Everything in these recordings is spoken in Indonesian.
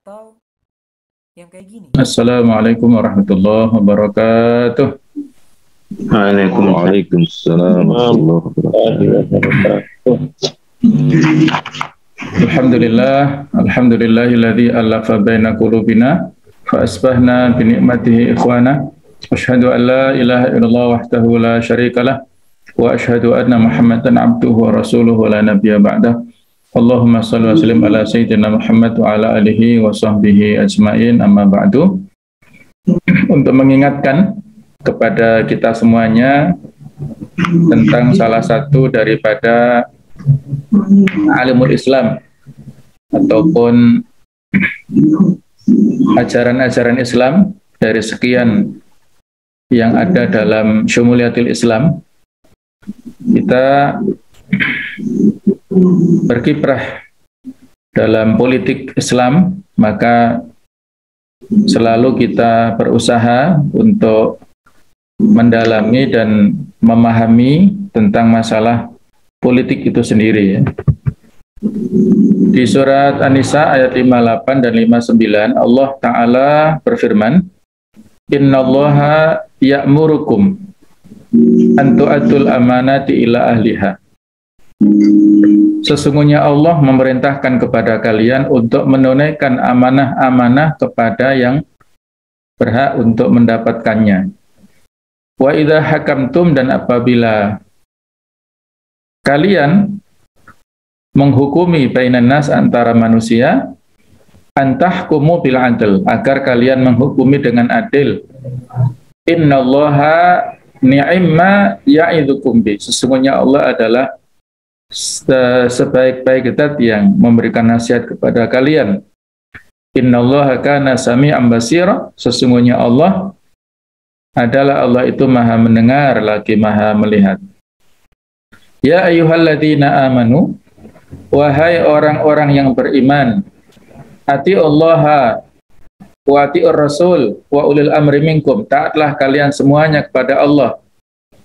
atau yang kayak gini? Assalamualaikum warahmatullahi wabarakatuh. Waalaikumsalam warahmatullahi wabarakatuh. Alhamdulillahilladzi alafa baina qulubina fa asbahna bi ni'matihi ikhwana. Asyhadu an la ilaha illallah wahdahu la syarikalah wa asyhadu anna Muhammadan abduhu wa rasuluhu la nabiyya ba'dah. Allahumma shalli wa sallim ala sayyidina Muhammad wa ala alihi wa sahbihi ajmain, amma ba'du. Untuk mengingatkan kepada kita semuanya tentang salah satu daripada alimul Islam ataupun ajaran-ajaran Islam dari sekian yang ada dalam Syumuliyatil Islam, kita berkiprah dalam politik Islam, maka selalu kita berusaha untuk mendalami dan memahami tentang masalah politik itu sendiri ya. Di surat An-Nisa ayat 58 dan 59 Allah Ta'ala berfirman, Innallaha ya'murukum an tu'addul amanati ila ahliha. Sesungguhnya Allah memerintahkan kepada kalian untuk menunaikan amanah-amanah kepada yang berhak untuk mendapatkannya. Wa idza hakamtum, dan apabila kalian menghukumi bainan nas, antara manusia, antahkumu bil adl, agar kalian menghukumi dengan adil. Innallaha ni'imma ya'idzukum bi. Sesungguhnya Allah adalah sebaik-baik zat yang memberikan nasihat kepada kalian. Innallaha kana sami'an basira. Sesungguhnya Allah itu maha mendengar lagi maha melihat. Ya ayyuhalladzina amanu, wahai orang-orang yang beriman, atiullaha wa atiur rasul wa ulil amri minkum. Taatlah kalian semuanya kepada Allah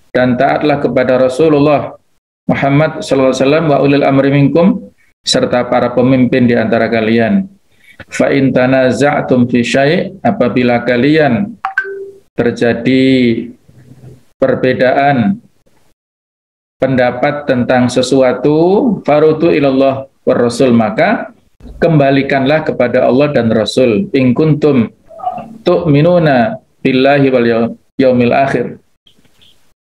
dan taatlah kepada Rasulullah Muhammad sallallahu alaihi wasallam wa ulil amri minkum, serta para pemimpin di antara kalian. Fa in tanaza'tum fi syai', apabila kalian terjadi perbedaan pendapat tentang sesuatu, farutu ilallah war rasul, maka kembalikanlah kepada Allah dan Rasul. In kuntum tu'minuna billahi wal yaumil akhir,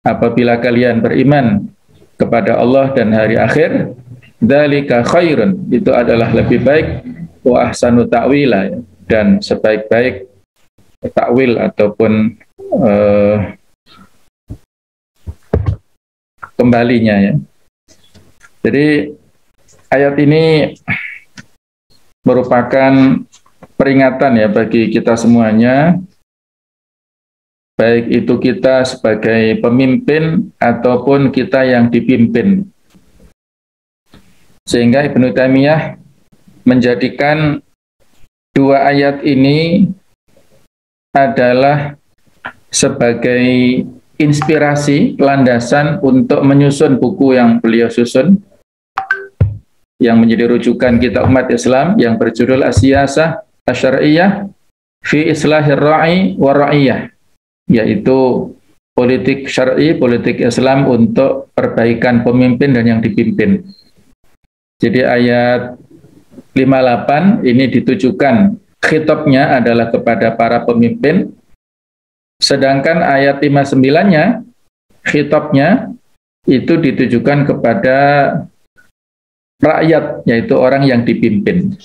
apabila kalian beriman kepada Allah dan hari akhir, dzalika khairun, itu adalah lebih baik, wa ahsanu ta'wila, dan sebaik-baik takwil ataupun kembalinya ya. Jadi ayat ini merupakan peringatan ya bagi kita semuanya, baik itu kita sebagai pemimpin ataupun kita yang dipimpin. Sehingga Ibnu Taimiyah menjadikan dua ayat ini adalah sebagai inspirasi, landasan untuk menyusun buku yang beliau susun, yang menjadi rujukan kita umat Islam, yang berjudul As-Siyasah Asy-Syar'iyyah fi Islahir Ra'i wa Ra'iyah, yaitu politik syar'i, politik Islam untuk perbaikan pemimpin dan yang dipimpin. Jadi ayat 58 ini ditujukan, khitabnya adalah kepada para pemimpin, sedangkan ayat 59-nya, khitabnya itu ditujukan kepada rakyat, yaitu orang yang dipimpin.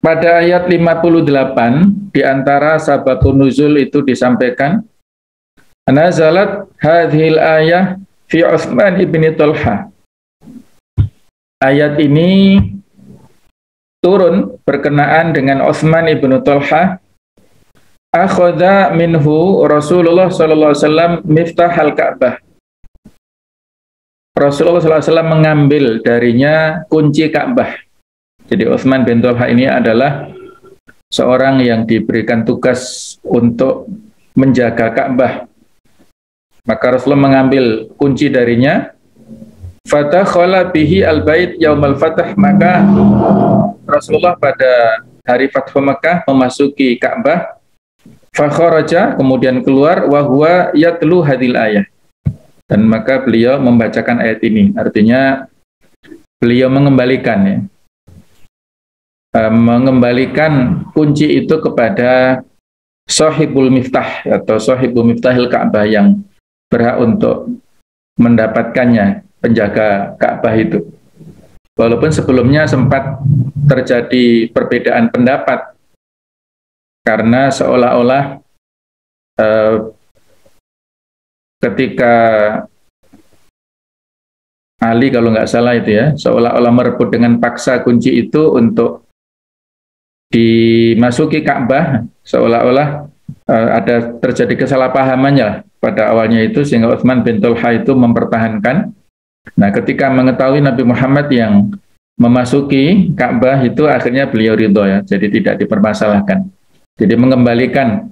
Pada ayat 58, di antara sababun nuzul itu disampaikan, nazalat hadhil ayah fi Utsman ibn Talha. Ayat ini turun berkenaan dengan Utsman ibn Talha. Akhadha minhu Rasulullah sallallahu alaihi wasallam miftahal Ka'bah. Rasulullah sallallahu alaihi wasallam mengambil darinya kunci Ka'bah. Jadi Utsman bin Talha ini adalah seorang yang diberikan tugas untuk menjaga Ka'bah. Maka Rasulullah mengambil kunci darinya Fatakhala bihi al-bait yaumal fath, maka Rasulullah pada hari Fathu Makkah memasuki Ka'bah. Fa kharaja, kemudian keluar, wa huwa yatlu hadil ayah. Dan maka beliau membacakan ayat ini. Artinya beliau mengembalikan, ya, mengembalikan kunci itu kepada sahibul miftah atau sahibul miftahil Ka'bah yang berhak untuk mendapatkannya, penjaga Ka'bah itu. Walaupun sebelumnya sempat terjadi perbedaan pendapat karena seolah-olah ketika Ali, kalau nggak salah itu ya, seolah-olah merebut dengan paksa kunci itu untuk dimasuki Ka'bah, seolah-olah ada terjadi kesalahpahamannya pada awalnya itu, sehingga Utsman bin Talha itu mempertahankan. Nah, ketika mengetahui Nabi Muhammad yang memasuki Ka'bah itu, akhirnya beliau ridho, ya, jadi tidak dipermasalahkan. Jadi mengembalikan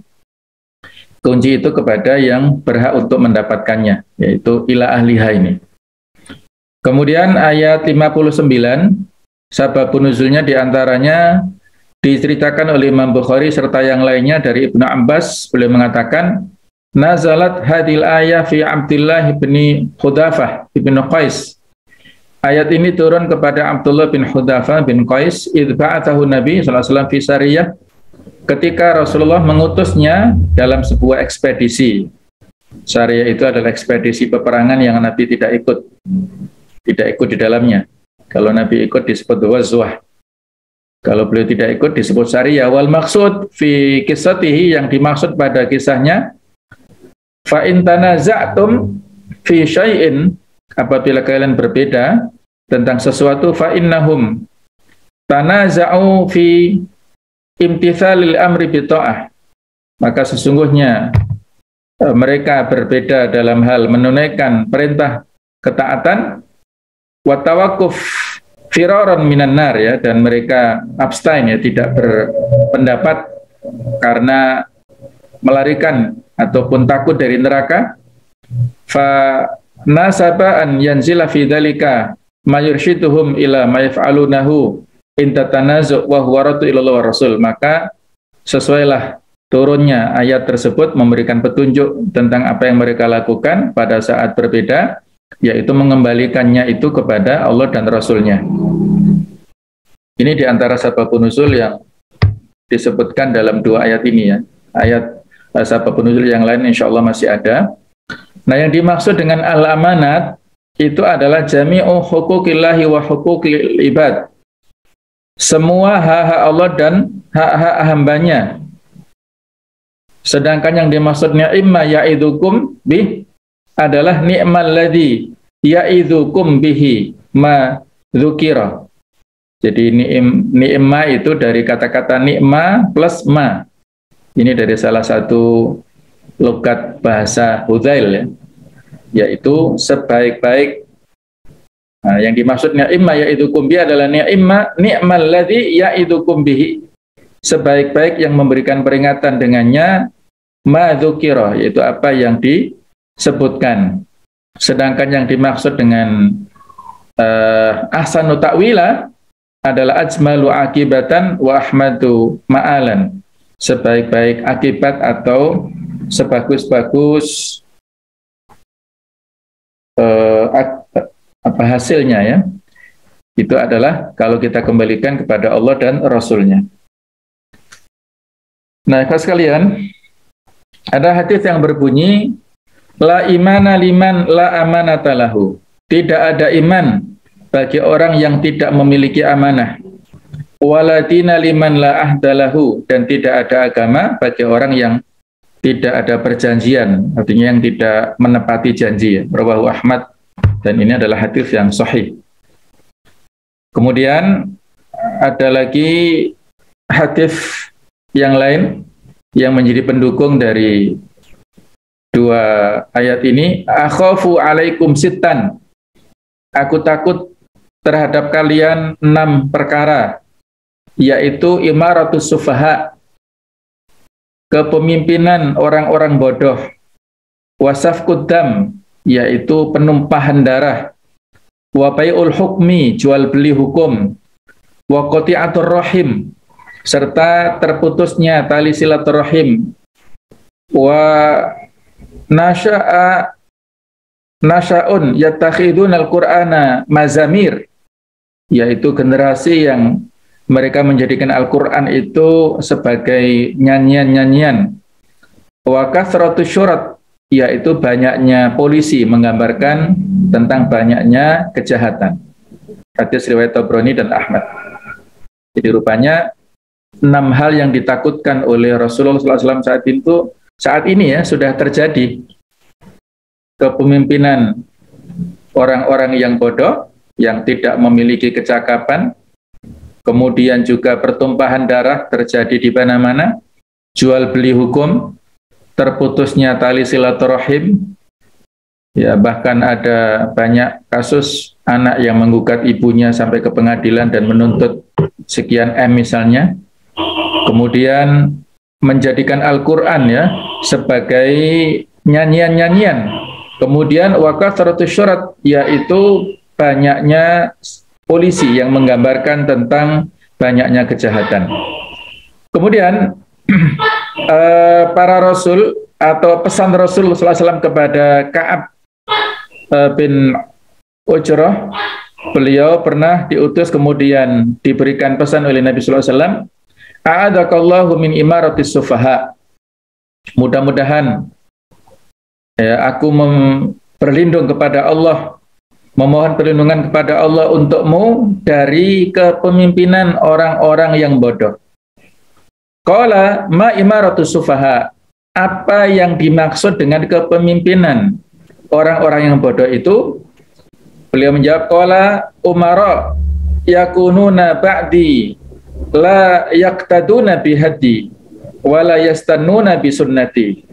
kunci itu kepada yang berhak untuk mendapatkannya, yaitu ila ahliha ini. Kemudian ayat 59, sababun nuzulnya diantaranya diceritakan oleh Imam Bukhari serta yang lainnya dari Ibnu Abbas. Beliau mengatakan, nazalat hadil ayah fi Abdullah bin Hudafah bin Qais. Ayat ini turun kepada Abdullah bin Hudafah bin Qais idh ba'athahu Nabi sallallahu alaihi wasallam fi sariyah, ketika Rasulullah mengutusnya dalam sebuah ekspedisi. Sariyah itu adalah ekspedisi peperangan yang Nabi tidak ikut di dalamnya. Kalau Nabi ikut disebut ghazwah. Kalau beliau tidak ikut disebut sariyah. Wal maksud fi kisatihi, yang dimaksud pada kisahnya, fa in tanaza'tum fi syai'in, apabila kalian berbeda tentang sesuatu, fa innahum tanaza'u fi imtithalil amri bi ta'ah, maka sesungguhnya mereka berbeda dalam hal menunaikan perintah ketaatan, wa tawaqquf firaran minan nar, ya, dan mereka abstain, ya, tidak berpendapat karena melarikan ataupun takut dari neraka. Fa nasaba an yanzila fi dzalika ma yurshiduhum ila ma yaf'alunahu in tatanazu wa huwa ratu ilallah wa rasul, maka sesuailah turunnya ayat tersebut memberikan petunjuk tentang apa yang mereka lakukan pada saat berbeda, yaitu mengembalikannya itu kepada Allah dan Rasulnya. Ini diantara sababun nuzul yang disebutkan dalam dua ayat ini, ya. Ayat sababun nuzul yang lain insya Allah masih ada. Nah, yang dimaksud dengan al-amanat itu adalah jami'u huquqillahi wa huquqil ibad, semua hak-hak Allah dan hak-hak hambanya. Sedangkan yang dimaksud ni'ma ya'idukum bih adalah ni'mal ladzi ya'idukum bihi ma dzukira. Jadi ni'ma itu dari kata-kata ni'ma plus ma. Ini dari salah satu logat bahasa Hudzail, ya, yaitu sebaik-baik. Nah, yang dimaksud ni'ma ya'idukum bihi adalah ni'mal ladzi ya'idukum bihi, sebaik-baik yang memberikan peringatan dengannya, ma dzukira, yaitu apa yang disebutkan. Sedangkan yang dimaksud dengan ahsanu ta'wila adalah ajmalu akibatan wa ahmadu ma'alan, sebaik-baik akibat atau sebagus-bagus hasilnya, ya. Itu adalah kalau kita kembalikan kepada Allah dan Rasulnya. Nah, sekalian, ada hadis yang berbunyi, la imana liman la amanata lahu, tidak ada iman bagi orang yang tidak memiliki amanah. Waladina liman la ahdalahu, dan tidak ada agama bagi orang yang tidak ada perjanjian, artinya yang tidak menepati janji, ya. Rawahu Ahmad, dan ini adalah hadis yang sahih. Kemudian ada lagi hadis yang lain yang menjadi pendukung dari dua ayat ini. Akhafu alaikum sittan, aku takut terhadap kalian 6 perkara, yaitu imaratus sufaha, kepemimpinan orang-orang bodoh, wasafkud dam, yaitu penumpahan darah, wa bai'ul hukmi, jual beli hukum, wa qati'atur rahim, serta terputusnya tali silaturahim, wa nasya'un yattakhidunal qur'ana mazamir, yaitu generasi yang mereka menjadikan Al-Qur'an itu sebagai nyanyian-nyanyian, wa kasratus syurat, yaitu banyaknya polisi, menggambarkan tentang banyaknya kejahatan. Hadis riwayat Tabrani dan Ahmad. Jadi rupanya 6 hal yang ditakutkan oleh Rasulullah SAW saat ini ya sudah terjadi. Kepemimpinan orang-orang yang bodoh, yang tidak memiliki kecakapan, kemudian juga pertumpahan darah terjadi di mana-mana, jual beli hukum, terputusnya tali silaturahim, ya bahkan ada banyak kasus anak yang menggugat ibunya sampai ke pengadilan dan menuntut sekian M misalnya. Kemudian menjadikan Al-Qur'an ya sebagai nyanyian-nyanyian. Kemudian wakasratus syurat, yaitu banyaknya polisi yang menggambarkan tentang banyaknya kejahatan. Kemudian para rasul atau pesan Rasul SAW kepada Ka'ab bin Ujrah, beliau pernah diutus kemudian diberikan pesan oleh Nabi SAW, a'adakallahu min imaratis sufaha, mudah-mudahan ya, aku berlindung kepada Allah, memohon perlindungan kepada Allah untukmu dari kepemimpinan orang-orang yang bodoh. Qala ma imaratus sufaha, apa yang dimaksud dengan kepemimpinan orang-orang yang bodoh itu? Beliau menjawab, qala umara yakununa ba'di la yaqtaduna bihadi wa la yastannuna bisunnati,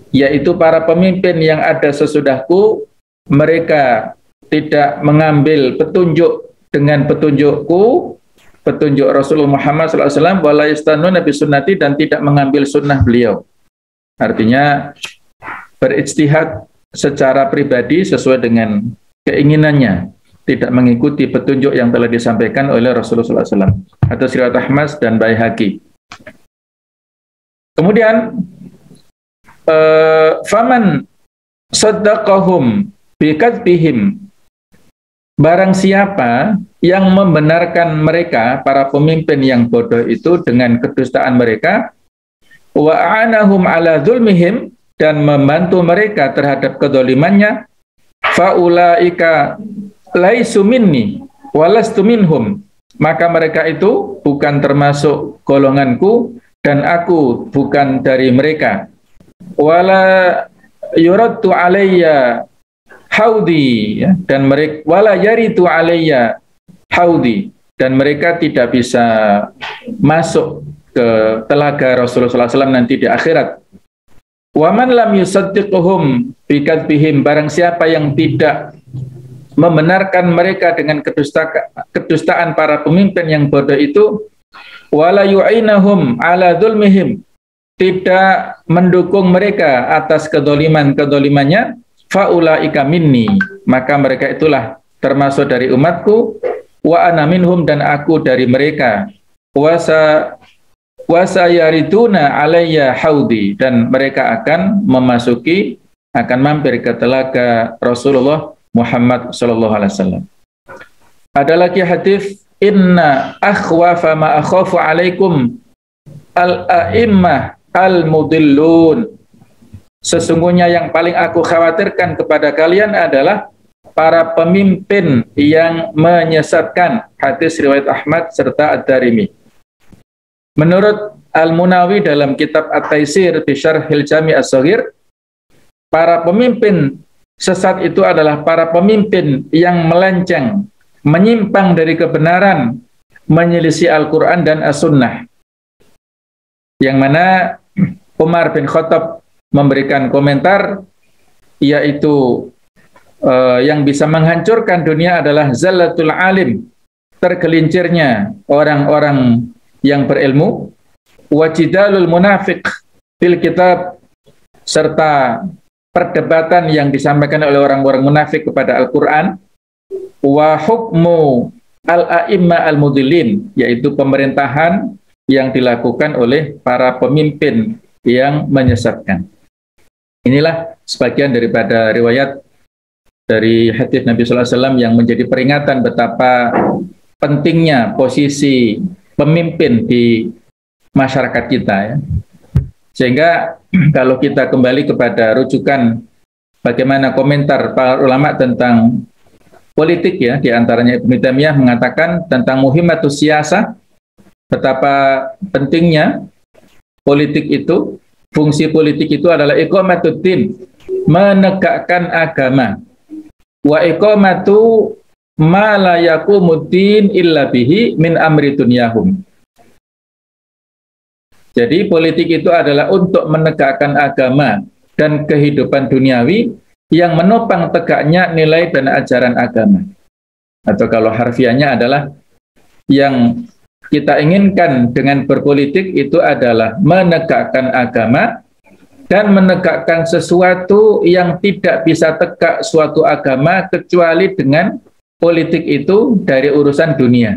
yaitu para pemimpin yang ada sesudahku, mereka tidak mengambil petunjuk dengan petunjukku, petunjuk Rasulullah Muhammad SAW, wa la yastannuna bisunnati, dan tidak mengambil sunnah beliau. Artinya berijtihad secara pribadi sesuai dengan keinginannya, tidak mengikuti petunjuk yang telah disampaikan oleh Rasulullah SAW. Hadis riwayat Ahmad dan Baihaqi. Kemudian faman saddaqahum bikadzbihim, barang siapa yang membenarkan mereka, para pemimpin yang bodoh itu, dengan kedustaan mereka, wa a'anahum ala zulmihim, dan membantu mereka terhadap kedolimannya, faulaika laisu minni walastu minhum, maka mereka itu bukan termasuk golonganku dan aku bukan dari mereka. Wala yuraddu alayya haudi, ya, dan mereka wala yaridu alayya haudi, dan mereka tidak bisa masuk ke telaga Rasulullah SAW nanti di akhirat. Waman lam yusaddiquhum bikadzbihim, barang siapa yang tidak membenarkan mereka dengan kedustaan para pemimpin yang bodoh itu, wala yu'inahum ala dzulmihim, tidak mendukung mereka atas kedolimannya, faulaika minni, maka mereka itulah termasuk dari umatku, wa ana minhum, dan aku dari mereka, wasa yariduna alayya haudi, dan mereka akan memasuki, akan mampir ke telaga Rasulullah Muhammad SAW. Ada lagi hadis, inna akhwafa ma akhafu alaikum al-a'immah al-mudillun, sesungguhnya yang paling aku khawatirkan kepada kalian adalah para pemimpin yang menyesatkan. Hadis riwayat Ahmad serta Ad-Darimi. Menurut Al-Munawi dalam kitab At-Taisir bi Syarhil Jami' As-Shaghir, para pemimpin sesat itu adalah para pemimpin yang melenceng, menyimpang dari kebenaran, menyelisih Al-Quran dan As-Sunnah. Yang mana Umar bin Khattab memberikan komentar, yaitu yang bisa menghancurkan dunia adalah zallatul alim, tergelincirnya orang-orang yang berilmu, wajidalul munafiq fil kitab, serta perdebatan yang disampaikan oleh orang-orang munafik kepada Al-Quran, wa hukmu al-a'imma al-mudillin, yaitu pemerintahan yang dilakukan oleh para pemimpin yang menyesatkan. Inilah sebagian daripada riwayat dari hadis Nabi sallallahu alaihi wasallam yang menjadi peringatan betapa pentingnya posisi pemimpin di masyarakat kita, ya. Sehingga kalau kita kembali kepada rujukan bagaimana komentar para ulama tentang politik, ya, di antaranya Ibnu Taimiyah mengatakan tentang muhimmatus siyasah, betapa pentingnya politik itu, fungsi politik itu adalah iqamatuddin, menegakkan agama, wa iqamatu ma la yaqumuddin illa bihi min amri dunyahum. Jadi politik itu adalah untuk menegakkan agama dan kehidupan duniawi yang menopang tegaknya nilai dan ajaran agama. Atau kalau harfiahnya adalah yang kita inginkan dengan berpolitik itu adalah menegakkan agama dan menegakkan sesuatu yang tidak bisa tegak suatu agama kecuali dengan politik itu dari urusan dunia.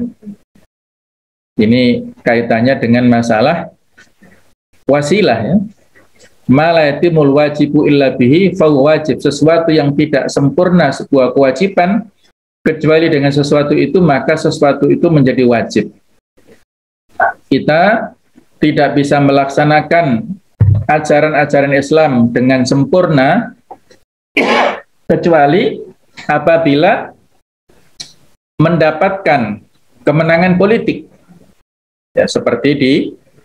Ini kaitannya dengan masalah wasilah, ya. Ma la yatimul wajibu illa bihi fa wajib. Sesuatu yang tidak sempurna sebuah kewajiban kecuali dengan sesuatu itu, maka sesuatu itu menjadi wajib. Kita tidak bisa melaksanakan ajaran-ajaran Islam dengan sempurna kecuali apabila mendapatkan kemenangan politik. Ya, seperti di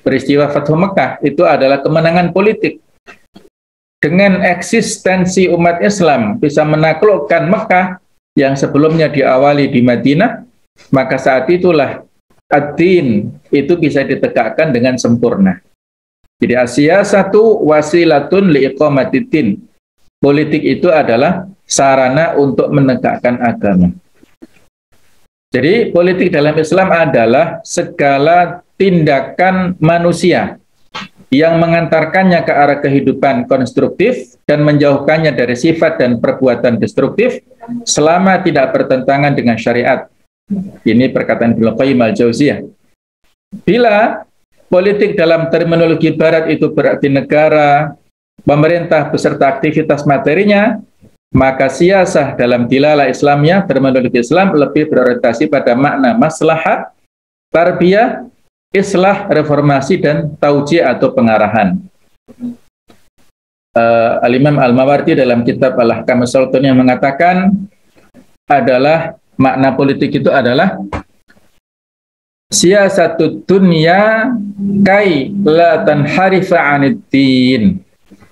peristiwa Fathu Mekah, itu adalah kemenangan politik. Dengan eksistensi umat Islam bisa menaklukkan Mekah yang sebelumnya diawali di Madinah, maka saat itulah ad-din itu bisa ditegakkan dengan sempurna. Jadi as-siyasatu wasilatun liiqamatiddin. Politik itu adalah sarana untuk menegakkan agama. Jadi politik dalam Islam adalah segala tindakan manusia yang mengantarkannya ke arah kehidupan konstruktif dan menjauhkannya dari sifat dan perbuatan destruktif selama tidak bertentangan dengan syariat. Ini perkataan Ibnu Qayyim al-Jauziyah. Bila politik dalam terminologi barat itu berarti negara, pemerintah beserta aktivitas materinya, maka siyasah dalam dilalah Islamnya, terminologi Islam lebih berorientasi pada makna maslahat, tarbiyah, islah, reformasi, dan tauji atau pengarahan. Al-Imam Al-Mawardi dalam kitab Al-Ahkam As-Sultaniyah mengatakan adalah makna politik itu adalah siyasatud dunya kai la tanharifa 'aniddin,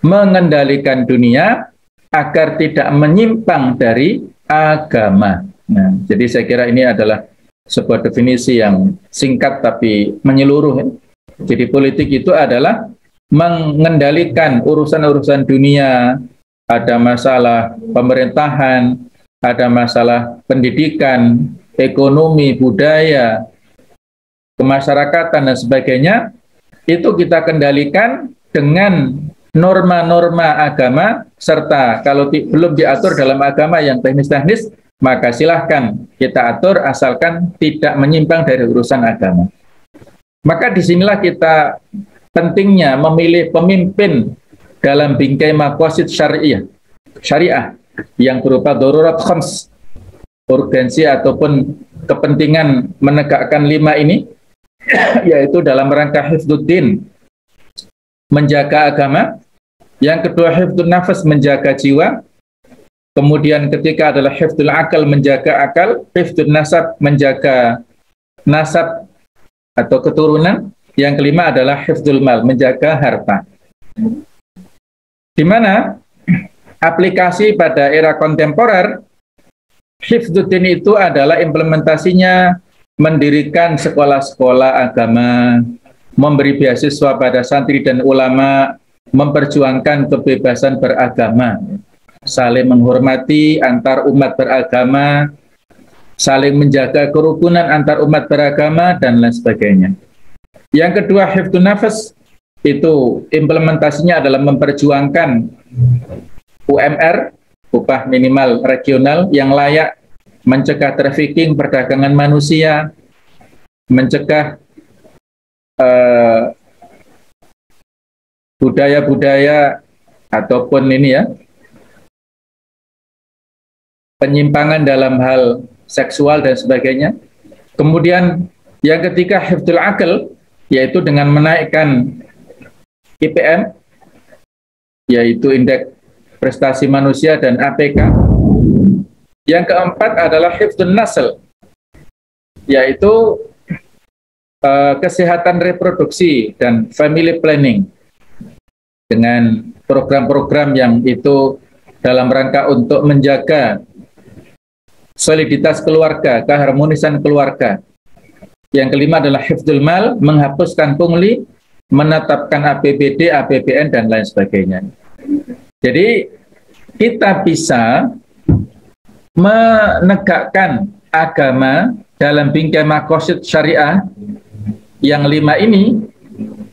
mengendalikan dunia agar tidak menyimpang dari agama. Nah, jadi saya kira ini adalah sebuah definisi yang singkat tapi menyeluruh. Jadi politik itu adalah mengendalikan urusan-urusan dunia, ada masalah pemerintahan, ada masalah pendidikan, ekonomi, budaya, kemasyarakatan, dan sebagainya, itu kita kendalikan dengan norma-norma agama, serta kalau belum diatur dalam agama yang teknis-teknis, maka silahkan kita atur asalkan tidak menyimpang dari urusan agama. Maka disinilah kita pentingnya memilih pemimpin dalam bingkai maqasid syariah yang berupa darurat khams, urgensi ataupun kepentingan menegakkan 5 ini, yaitu dalam rangka hifdzuddin, menjaga agama. Yang kedua hifdzun nafas, menjaga jiwa. Kemudian ketika adalah hifdzul akal, menjaga akal. Hifdzun nasab, menjaga nasab atau keturunan. Yang kelima adalah hifdzul mal, menjaga harta. Di mana aplikasi pada era kontemporer, hifdzuddin itu adalah implementasinya mendirikan sekolah-sekolah agama, memberi beasiswa pada santri dan ulama, memperjuangkan kebebasan beragama, saling menghormati antar umat beragama, saling menjaga kerukunan antar umat beragama, dan lain sebagainya. Yang kedua, hifdzun nafas, itu implementasinya adalah memperjuangkan UMR, upah minimal regional yang layak mencegah trafficking, perdagangan manusia, mencegah budaya-budaya ataupun ini ya, penyimpangan dalam hal seksual dan sebagainya. Kemudian yang ketiga, hifdzul aql, yaitu dengan menaikkan IPM, yaitu indeks prestasi manusia, dan APK. Yang keempat adalah hifdzun nasl, yaitu kesehatan reproduksi dan family planning, dengan program-program yang itu dalam rangka untuk menjaga soliditas keluarga, keharmonisan keluarga. Yang kelima adalah hifdzul mal, menghapuskan pungli, menetapkan APBD, APBN, dan lain sebagainya. Jadi kita bisa menegakkan agama dalam bingkai maqasid syariah yang 5 ini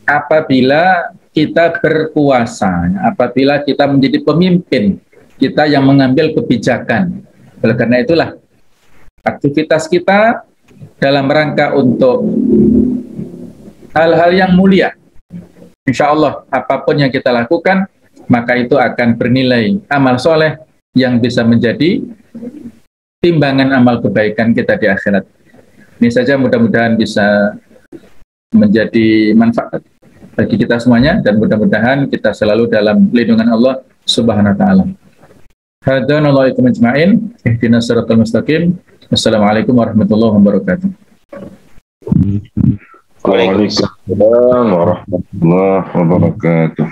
apabila kita berkuasa, apabila kita menjadi pemimpin, kita yang mengambil kebijakan. Oleh karena itulah aktivitas kita dalam rangka untuk hal-hal yang mulia, insya Allah apapun yang kita lakukan, maka itu akan bernilai amal soleh yang bisa menjadi timbangan amal kebaikan kita di akhirat. Ini saja, mudah-mudahan bisa menjadi manfaat bagi kita semuanya, dan mudah-mudahan kita selalu dalam lindungan Allah Subhanahu wa ta'ala. Hadanallahu ikum ajma'in, ihdinas siratal mustaqim. Wassalamualaikum warahmatullahi wabarakatuh. Waalaikumsalam warahmatullahi wabarakatuh.